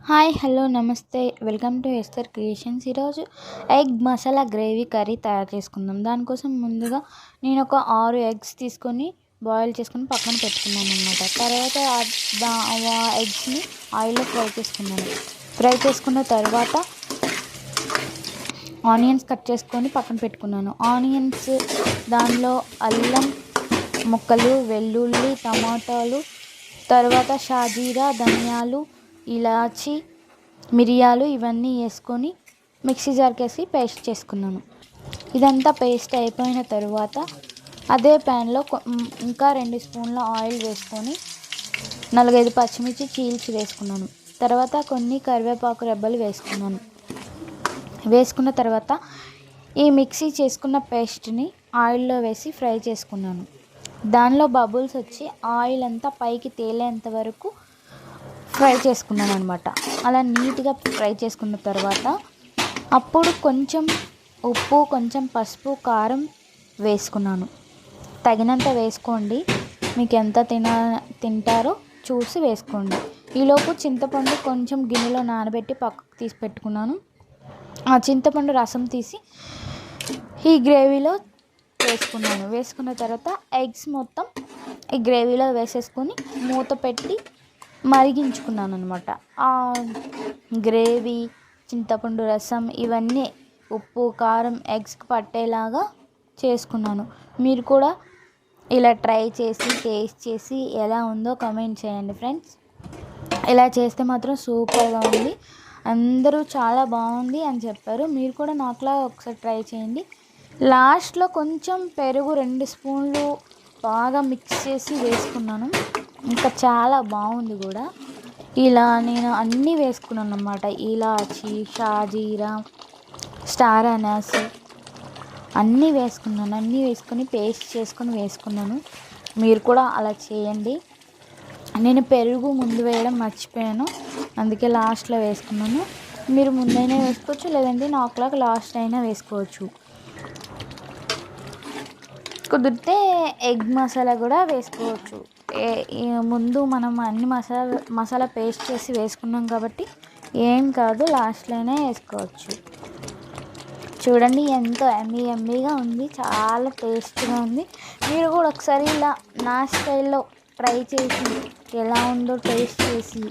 Hi hello నమస్తే welcome to Esther creations. ఈరోజు egg masala gravy curry తయారు చేసుకుందాం. దానికోసం ముందుగా నేను ఒక 6 ఎగ్స్ తీసుకొని బాయిల్ చేసుకొని పక్కన పెట్టుకున్నాను అనమాట. తర్వాత ఎగ్స్ని ఆయిల్లో ఫ్రై చేసుకున్న తర్వాత ఆనియన్స్ కట్ చేసుకొని పక్కన పెట్టుకున్నాను. ఆనియన్స్ దానిలో అల్లం ముక్కలు, వెల్లుల్లి, టమాటాలు, తర్వాత షాజీరా, ధనియాలు, ఇలాచి, మిరియాలు ఇవన్నీ వేసుకొని మిక్సీ జార్కేసి పేస్ట్ చేసుకున్నాను. ఇదంతా పేస్ట్ అయిపోయిన తర్వాత అదే ప్యాన్లో ఇంకా 2 స్పూన్ల ఆయిల్ వేసుకొని 4-5 పచ్చిమిర్చి చీల్చి వేసుకున్నాను. తర్వాత కొన్ని కరివేపాకు రెబ్బలు వేసుకున్న తర్వాత ఈ మిక్సీ చేసుకున్న పేస్ట్ని ఆయిల్లో వేసి ఫ్రై చేసుకున్నాను. దానిలో బబుల్స్ వచ్చి ఆయిల్ అంతా పైకి తేలేంత వరకు ఫ్రై చేసుకున్నాను అనమాట. అలా నీట్గా ఫ్రై చేసుకున్న తర్వాత అప్పుడు కొంచెం ఉప్పు, కొంచెం పసుపు, కారం వేసుకున్నాను. తగినంత వేసుకోండి, మీకు ఎంత తింటారో చూసి వేసుకోండి. ఈలోపు చింతపండు కొంచెం గిన్నెలో నానబెట్టి పక్కకు తీసి పెట్టుకున్నాను. ఆ చింతపండు రసం తీసి ఈ గ్రేవీలో వేసుకున్న తర్వాత ఎగ్స్ మొత్తం ఈ గ్రేవీలో వేసేసుకొని మూత పెట్టి మరిగించుకున్నాను అనమాట. ఆ గ్రేవీ, చింతపండు రసం ఇవన్నీ ఉప్పు, కారం ఎగ్స్కి పట్టేలాగా చేసుకున్నాను. మీరు కూడా ఇలా ట్రై చేసి టేస్ట్ చేసి ఎలా ఉందో కామెంట్ చేయండి ఫ్రెండ్స్. ఇలా చేస్తే మాత్రం సూపర్గా ఉంది, అందరూ చాలా బాగుంది అని చెప్పారు. మీరు కూడా నాకులా ఒకసారి ట్రై చేయండి. లాస్ట్లో కొంచెం పెరుగు 2 స్పూన్లు బాగా మిక్స్ చేసి వేసుకున్నాను. ఇంకా చాలా బాగుంది కూడా. ఇలా నేను అన్నీ వేసుకున్నాను అన్నమాట. ఇలాచి, షాజీరా, స్టార్ అనాస్ అన్నీ వేసుకొని పేస్ట్ చేసుకొని వేసుకున్నాను. మీరు కూడా అలా చేయండి. నేను పెరుగు ముందు వేయడం మర్చిపోయాను, అందుకే లాస్ట్లో వేసుకున్నాను. మీరు ముందైనా వేసుకోవచ్చు, లేదంటే నాకులాగా లాస్ట్ అయినా వేసుకోవచ్చు. కుదిరితే ఎగ్ మసాలా కూడా వేసుకోవచ్చు. ముందు మనం అన్ని మసాలా పేస్ట్ చేసి వేసుకున్నాం కాబట్టి ఏం కాదు, లాస్ట్లోనే వేసుకోవచ్చు. చూడండి ఎంతో ఎమ్మీగా ఉంది, చాలా టేస్ట్గా ఉంది. మీరు కూడా ఒకసారి ఇలా నా స్టైల్లో ట్రై చేసి ఎలా ఉందో టేస్ట్ చేసి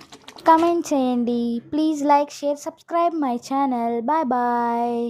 కమెంట్ చేయండి. Please like, share, subscribe my channel. Bye bye.